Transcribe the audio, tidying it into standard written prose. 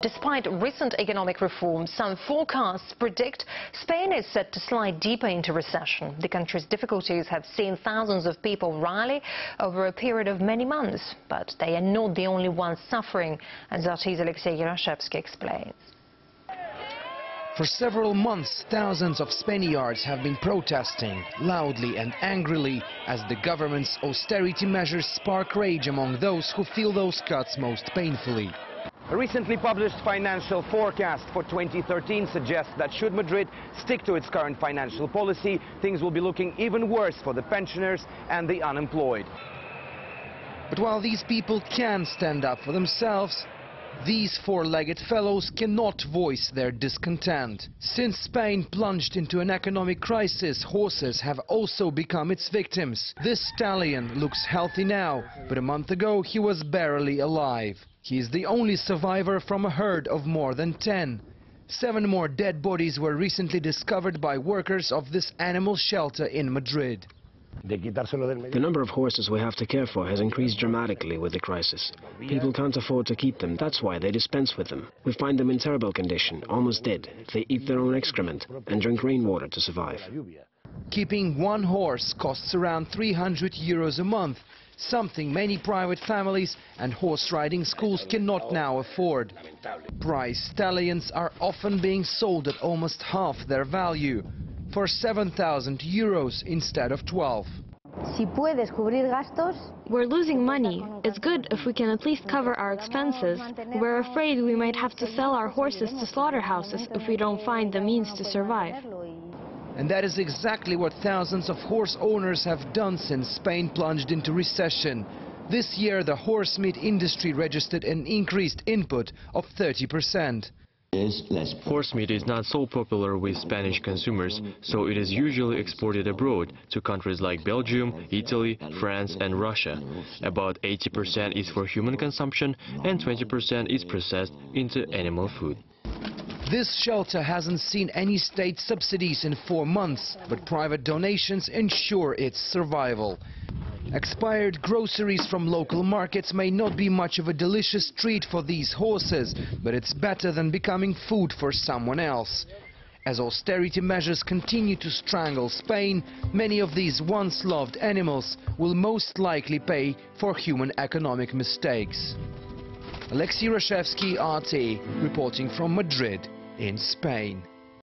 Despite recent economic reforms, some forecasts predict Spain is set to slide deeper into recession. The country's difficulties have seen thousands of people rally over a period of many months. But they are not the only ones suffering, as RT's explains. For several months, thousands of Spaniards have been protesting loudly and angrily as the government's austerity measures spark rage among those who feel those cuts most painfully. A recently published financial forecast for 2013 suggests that should Madrid stick to its current financial policy, things will be looking even worse for the pensioners and the unemployed. But while these people can stand up for themselves, these four-legged fellows cannot voice their discontent. Since Spain plunged into an economic crisis, horses have also become its victims. This stallion looks healthy now, but a month ago he was barely alive. He is the only survivor from a herd of more than 10. 7 more dead bodies were recently discovered by workers of this animal shelter in Madrid. The number of horses we have to care for has increased dramatically with the crisis. People can't afford to keep them, that's why they dispense with them. We find them in terrible condition, almost dead. They eat their own excrement and drink rainwater to survive. Keeping one horse costs around €300 a month, something many private families and horse riding schools cannot now afford. Prize stallions are often being sold at almost half their value, for €7,000 instead of 12. We're losing money. It's good if we can at least cover our expenses. We're afraid we might have to sell our horses to slaughterhouses if we don't find the means to survive. And that is exactly what thousands of horse owners have done since Spain plunged into recession. This year, the horse meat industry registered an increased input of 30%. Horse meat is not so popular with Spanish consumers, so it is usually exported abroad to countries like Belgium, Italy, France and Russia. About 80% is for human consumption and 20% is processed into animal food. This shelter hasn't seen any state subsidies in 4 months, but private donations ensure its survival. Expired groceries from local markets may not be much of a delicious treat for these horses, but it's better than becoming food for someone else. As austerity measures continue to strangle Spain, many of these once loved animals will most likely pay for human economic mistakes. Recession, RT, reporting from Madrid in Spain.